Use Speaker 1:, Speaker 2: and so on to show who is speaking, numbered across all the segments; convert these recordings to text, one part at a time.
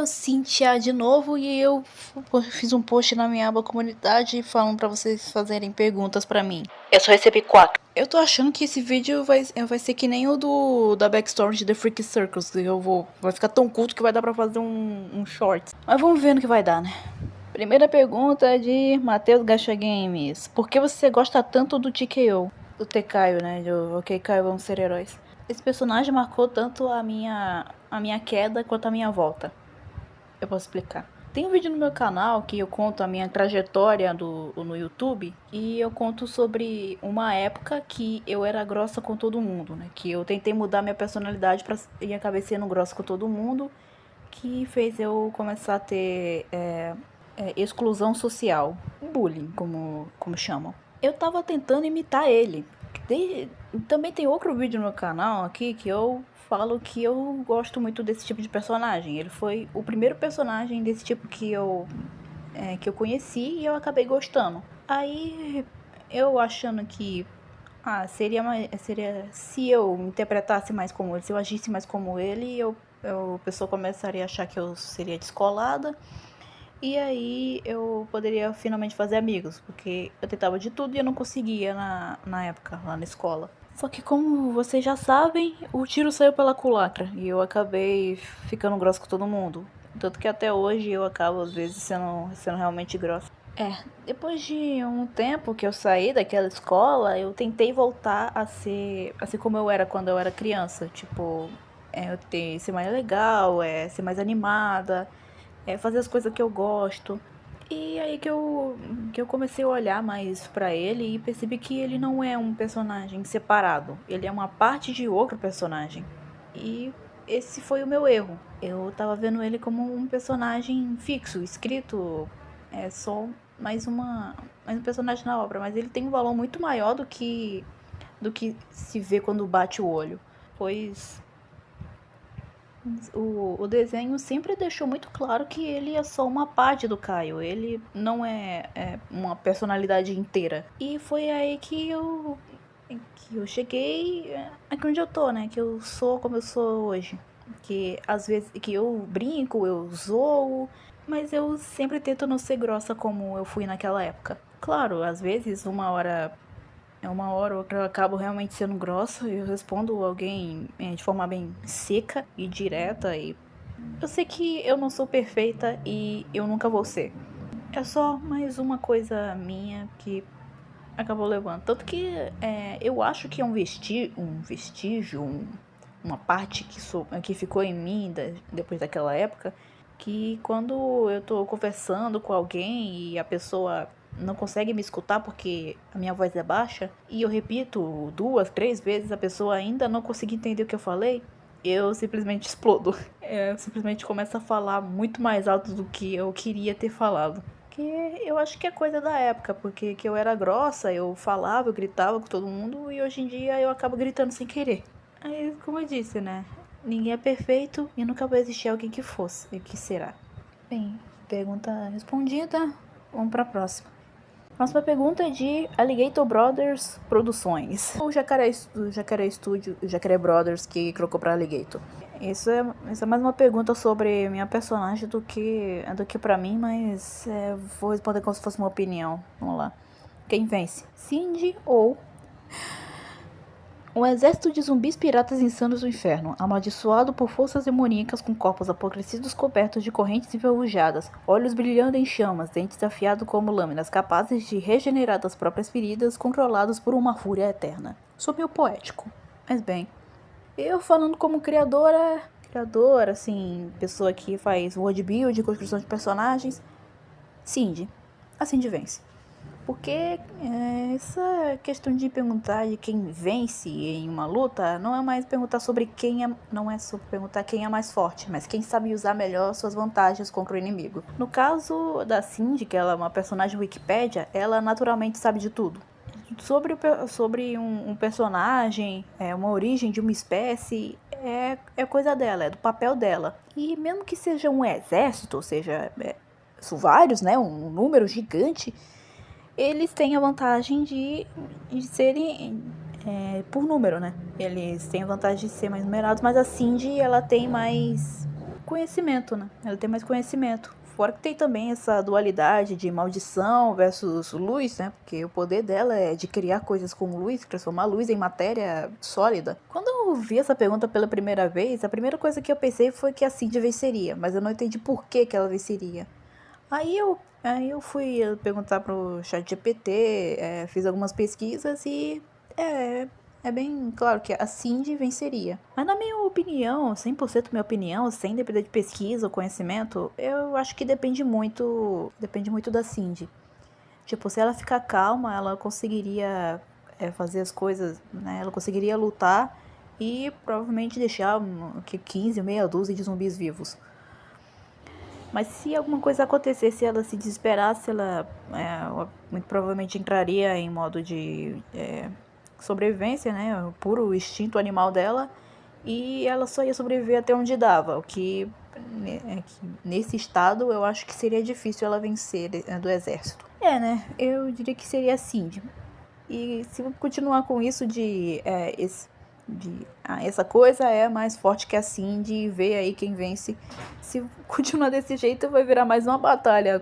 Speaker 1: galera, Cíntia de novo e eu fiz um post na minha aba comunidade falando pra vocês fazerem perguntas pra mim. Eu só recebi 4. Eu tô achando que esse vídeo vai ser que nem o da Backstory de The Freak Circus. Vai ficar tão culto que vai dar pra fazer um short. Mas vamos ver no que vai dar, né? Primeira pergunta é de Matheus Gacha Games. Por que você gosta tanto do TKO? Do Tekaio, né? Do Ok, Caio, vamos ser heróis. Esse personagem marcou tanto a minha queda quanto a minha volta. Eu posso explicar. Tem um vídeo no meu canal que eu conto a minha trajetória no YouTube. E eu conto sobre uma época que eu era grossa com todo mundo, né? Que eu tentei mudar minha personalidade e acabei sendo grossa com todo mundo. Que fez eu começar a ter exclusão social. Bullying, como chamam. Eu tava tentando imitar ele. Também tem outro vídeo no canal aqui que eu falo que eu gosto muito desse tipo de personagem. Ele foi o primeiro personagem desse tipo que eu conheci e eu acabei gostando. Aí eu achando que seria se eu interpretasse mais como ele, se eu agisse mais como ele, a pessoa começaria a achar que eu seria descolada. E aí eu poderia finalmente fazer amigos, porque eu tentava de tudo e eu não conseguia na época, lá na escola. Só que como vocês já sabem, o tiro saiu pela culatra e eu acabei ficando grossa com todo mundo. Tanto que até hoje eu acabo às vezes sendo realmente grossa. Depois de um tempo que eu saí daquela escola, eu tentei voltar a ser como eu era quando eu era criança. Tipo, ser mais legal, ser mais animada, fazer as coisas que eu gosto. E aí que eu comecei a olhar mais pra ele e percebi que ele não é um personagem separado. Ele é uma parte de outro personagem. E esse foi o meu erro. Eu tava vendo ele como um personagem fixo, escrito, só mais um personagem na obra. Mas ele tem um valor muito maior do que se vê quando bate o olho. Pois o desenho sempre deixou muito claro que ele é só uma parte do Caio. Ele não é uma personalidade inteira. E foi aí que eu cheguei aqui onde eu tô, né? Que eu sou como eu sou hoje. Que às vezes que eu brinco, eu zoo, mas eu sempre tento não ser grossa como eu fui naquela época. Claro, às vezes uma hora ou outra eu acabo realmente sendo grossa e eu respondo alguém de forma bem seca e direta. E eu sei que eu não sou perfeita e eu nunca vou ser. É só mais uma coisa minha que acabou levando. Tanto que eu acho que é um vestígio, uma parte que ficou em mim depois daquela época, que quando eu tô conversando com alguém e a pessoa não consegue me escutar porque a minha voz é baixa, e eu repito 2, 3 vezes, a pessoa ainda não conseguiu entender o que eu falei, eu simplesmente explodo. Eu simplesmente começo a falar muito mais alto do que eu queria ter falado. Que eu acho que é coisa da época, porque que eu era grossa, eu falava, eu gritava com todo mundo, e hoje em dia eu acabo gritando sem querer. Aí, como eu disse, né? Ninguém é perfeito e nunca vai existir alguém que fosse e que será. Bem, pergunta respondida. Vamos pra próxima. Próxima pergunta é de Alligator Brothers Produções. O Jacaré Studio, o Jacaré Brothers que colocou pra Alligator. Isso é mais uma pergunta sobre minha personagem do que pra mim, mas vou responder como se fosse uma opinião. Vamos lá. Quem vence? Cindy ou um exército de zumbis piratas insanos do inferno, amaldiçoado por forças demoníacas com corpos apodrecidos cobertos de correntes enferrujadas, olhos brilhando em chamas, dentes afiados como lâminas, capazes de regenerar das próprias feridas, controlados por uma fúria eterna. Sou meio poético, mas bem. Eu falando como criadora, assim, pessoa que faz world build, construção de personagens, Cindy. A Cindy vence. Porque essa questão de perguntar de quem vence em uma luta não é mais perguntar sobre não é sobre perguntar quem é mais forte, mas quem sabe usar melhor suas vantagens contra o inimigo. No caso da Cindy, que ela é uma personagem Wikipédia, ela naturalmente sabe de tudo. Sobre um personagem, uma origem de uma espécie, é coisa dela, é do papel dela. E mesmo que seja um exército, ou seja, são vários, né, um número gigante, eles têm a vantagem de serem por número, né? Eles têm a vantagem de ser mais numerados, mas a Cindy, ela tem mais conhecimento, né? Ela tem mais conhecimento. Fora que tem também essa dualidade de maldição versus luz, né? Porque o poder dela é de criar coisas como luz, transformar luz em matéria sólida. Quando eu vi essa pergunta pela primeira vez, a primeira coisa que eu pensei foi que a Cindy venceria, mas eu não entendi por que ela venceria. Aí eu fui perguntar pro ChatGPT, fiz algumas pesquisas e é bem claro que a Cindy venceria. Mas na minha opinião, 100% minha opinião, sem depender de pesquisa ou conhecimento, eu acho que depende muito da Cindy. Tipo, se ela ficar calma, ela conseguiria fazer as coisas, né? Ela conseguiria lutar e provavelmente deixar 15, meia dúzia de zumbis vivos. Mas se alguma coisa acontecesse, ela se desesperasse, ela muito provavelmente entraria em modo de sobrevivência, né? O puro instinto animal dela. E ela só ia sobreviver até onde dava. O que, nesse estado, eu acho que seria difícil ela vencer do exército. Né? Eu diria que seria assim. E se continuar com isso essa coisa é mais forte que a Cindy, ver aí quem vence. Se continuar desse jeito, vai virar mais uma batalha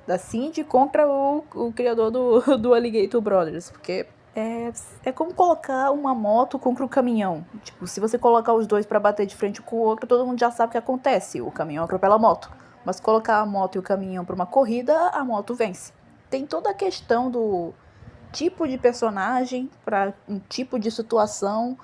Speaker 1: da Cindy contra o criador do Alligator Brothers. Porque é como colocar uma moto contra um caminhão. Tipo, se você colocar os dois pra bater de frente com o outro, todo mundo já sabe o que acontece. O caminhão atropela a moto. Mas colocar a moto e o caminhão pra uma corrida, a moto vence. Tem toda a questão do tipo de personagem para um tipo de situação,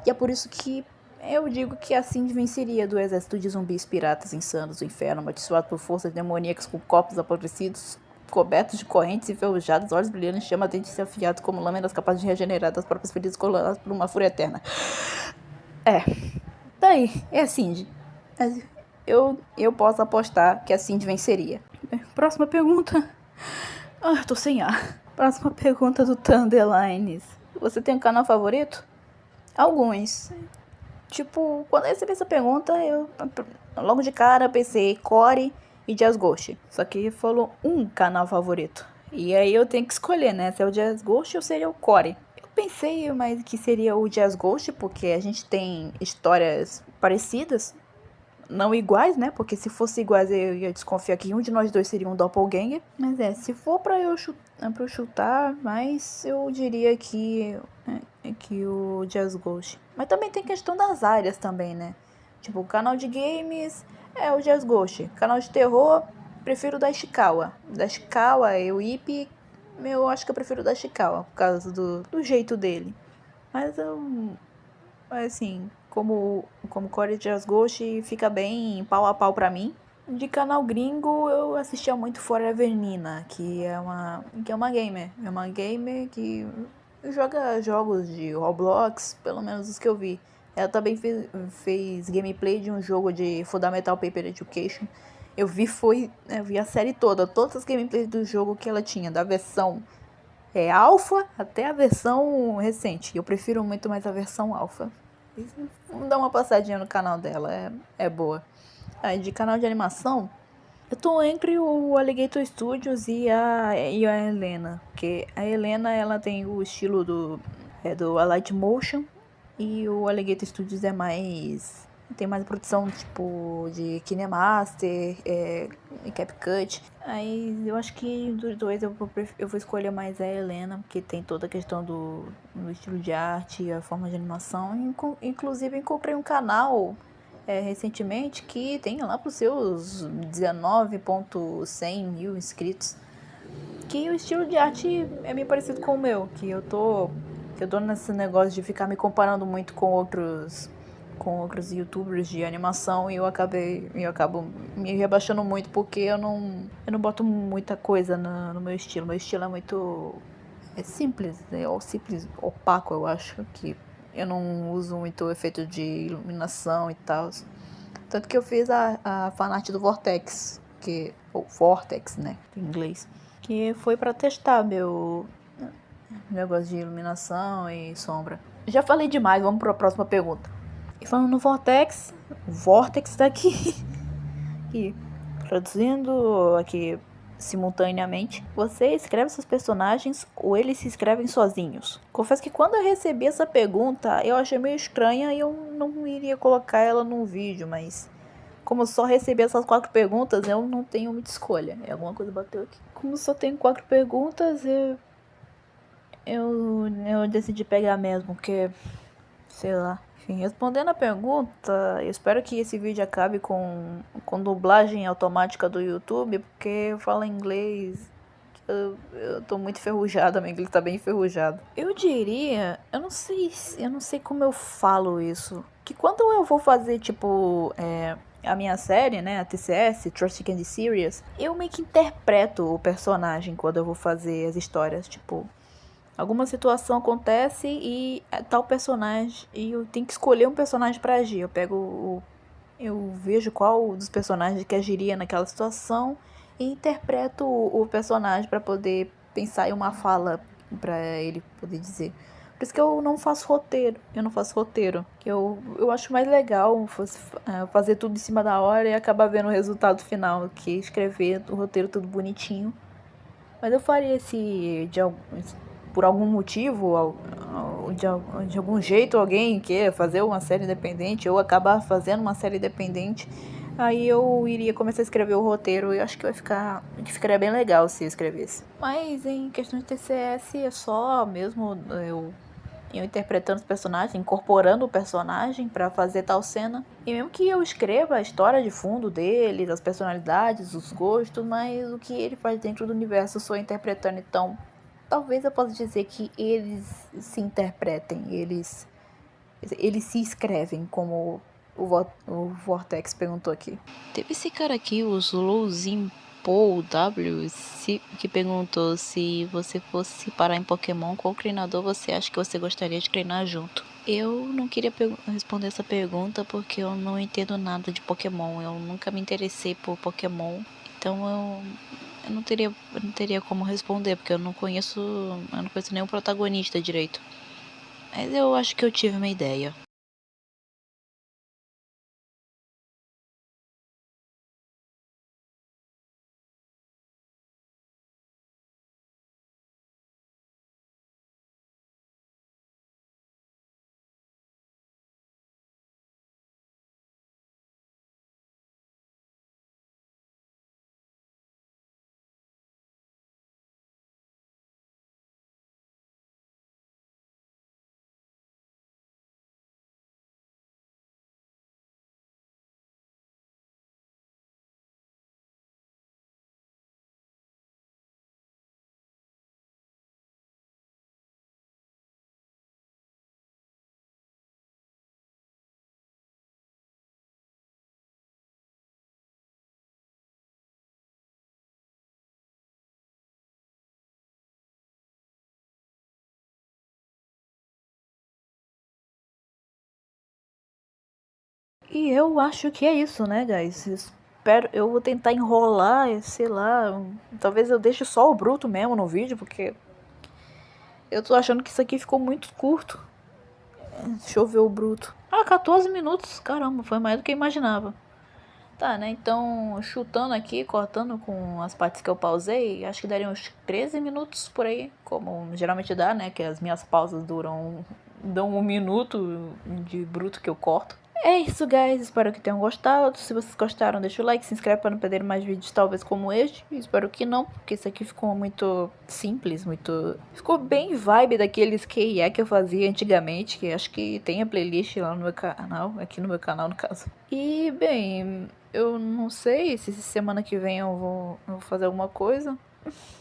Speaker 1: e é por isso que eu digo que a Cindy venceria do exército de zumbis piratas insanos do inferno, amaldiçoado por forças demoníacas com corpos apodrecidos, cobertos de correntes enferrujadas, olhos brilhantes, chama dentes afiados como lâminas capazes de regenerar das próprias feridas coloradas por uma fúria eterna. Daí, é a Cindy. Eu posso apostar que a Cindy venceria. Próxima pergunta. Tô sem ar. Próxima pergunta do Thunderlines. Você tem um canal favorito? Alguns. Tipo, quando eu recebi essa pergunta, eu logo de cara pensei Core e Jazz Ghost. Só que falou um canal favorito. E aí eu tenho que escolher, né? Se é o Jazz Ghost ou seria o Core. Eu pensei mais que seria o Jazz Ghost, porque a gente tem histórias parecidas. Não iguais, né? Porque se fosse iguais eu ia desconfiar que um de nós dois seria um doppelganger. Mas se for pra eu chutar, mas eu diria que o Jazz Ghost. Mas também tem questão das áreas também, né? Tipo, o canal de games é o Jazz Ghost. Canal de terror, prefiro o da Ishikawa. Da Ishikawa e o Ip, eu acho que eu prefiro o da Ishikawa, por causa do jeito dele. Mas assim, como Core Jazz Ghost fica bem pau a pau pra mim. De canal gringo, eu assistia muito Forever Nina, que é uma gamer. É uma gamer que joga jogos de Roblox, pelo menos os que eu vi. Ela também fez gameplay de um jogo de Fundamental Paper Education. Eu vi a série toda, todas as gameplays do jogo que ela tinha, da versão alpha até a versão recente. Eu prefiro muito mais a versão alpha. Vamos dar uma passadinha no canal dela, é boa. Aí de canal de animação, eu tô entre o Alligator Studios e a Helena. Porque a Helena, ela tem o estilo do Alight Motion. E o Alligator Studios tem mais produção tipo de KineMaster, CapCut. Aí eu acho que dos dois eu vou escolher mais a Helena, porque tem toda a questão do estilo de arte, a forma de animação. Inclusive encontrei um canal recentemente que tem lá pros seus 19.100 mil inscritos. Que o estilo de arte é meio parecido com o meu, que eu tô nesse negócio de ficar me comparando muito com outros youtubers de animação e eu acabo me rebaixando muito porque eu não boto muita coisa no meu estilo. Meu estilo é muito simples, simples, opaco, eu acho, que eu não uso muito efeito de iluminação e tal. Tanto que eu fiz a fanart do Vortex, ou Vortex, né, em inglês, que foi pra testar meu negócio de iluminação e sombra. Já falei demais, vamos para a próxima pergunta. E falando no Vortex, o Vortex tá aqui, traduzindo aqui simultaneamente. Você escreve seus personagens ou eles se escrevem sozinhos? Confesso que quando eu recebi essa pergunta, eu achei meio estranha e eu não iria colocar ela num vídeo, mas Como só recebi essas 4 perguntas, eu não tenho muita escolha. Alguma coisa bateu aqui. Como só tenho 4 perguntas, eu decidi pegar mesmo, porque, sei lá. Enfim, respondendo a pergunta, eu espero que esse vídeo acabe com dublagem automática do YouTube, porque eu falo inglês. Eu tô muito enferrujada, meu inglês tá bem enferrujado. Eu diria, eu não sei como eu falo isso. Que quando eu vou fazer, tipo, a minha série, né, a TCS, Trust Candy Series, eu meio que interpreto o personagem quando eu vou fazer as histórias, tipo, alguma situação acontece e tal personagem, e eu tenho que escolher um personagem pra agir. Eu vejo qual dos personagens que agiria naquela situação e interpreto o personagem para poder pensar em uma fala para ele poder dizer. Por isso que eu não faço roteiro. Eu acho mais legal fazer tudo em cima da hora e acabar vendo o resultado final que escrever o roteiro tudo bonitinho. Mas eu faria por algum motivo, de algum jeito alguém queira fazer uma série independente ou acabar fazendo uma série independente, aí eu iria começar a escrever o roteiro e acho que ficaria bem legal se eu escrevesse. Mas em questão de TCS é só mesmo eu interpretando os personagens, incorporando o personagem pra fazer tal cena. E mesmo que eu escreva a história de fundo dele, das personalidades, os gostos, mas o que ele faz dentro do universo eu sou interpretando. Então, talvez eu possa dizer que eles se interpretem, eles se escrevem, como o Vortex perguntou aqui. Teve esse cara aqui, o Slowzin Paul W, que perguntou se você fosse parar em Pokémon, qual treinador você acha que você gostaria de treinar junto? Eu não queria responder essa pergunta porque eu não entendo nada de Pokémon. Eu nunca me interessei por Pokémon. Então eu não teria como responder, porque eu não conheço nenhum protagonista direito. Mas eu acho que eu tive uma ideia. E eu acho que é isso, né, guys? Eu vou tentar enrolar, sei lá. Talvez eu deixe só o bruto mesmo no vídeo, porque eu tô achando que isso aqui ficou muito curto. Deixa eu ver o bruto. 14 minutos. Caramba, foi mais do que eu imaginava. Tá, né? Então, chutando aqui, cortando com as partes que eu pausei, acho que daria uns 13 minutos por aí, como geralmente dá, né? Que as minhas pausas dão 1 minuto de bruto que eu corto. É isso, guys. Espero que tenham gostado. Se vocês gostaram, deixa o like, se inscreve para não perder mais vídeos talvez como este. Espero que não, porque isso aqui ficou muito simples, ficou bem vibe daqueles que eu fazia antigamente, que acho que tem a playlist lá no meu canal, aqui no meu canal no caso. E, bem, eu não sei se semana que vem eu vou fazer alguma coisa.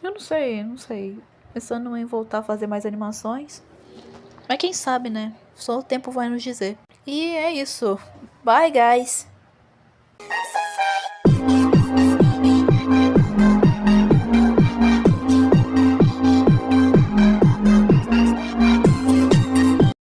Speaker 1: Eu não sei. Pensando em voltar a fazer mais animações. Mas quem sabe, né? Só o tempo vai nos dizer. E é isso. Bye, guys!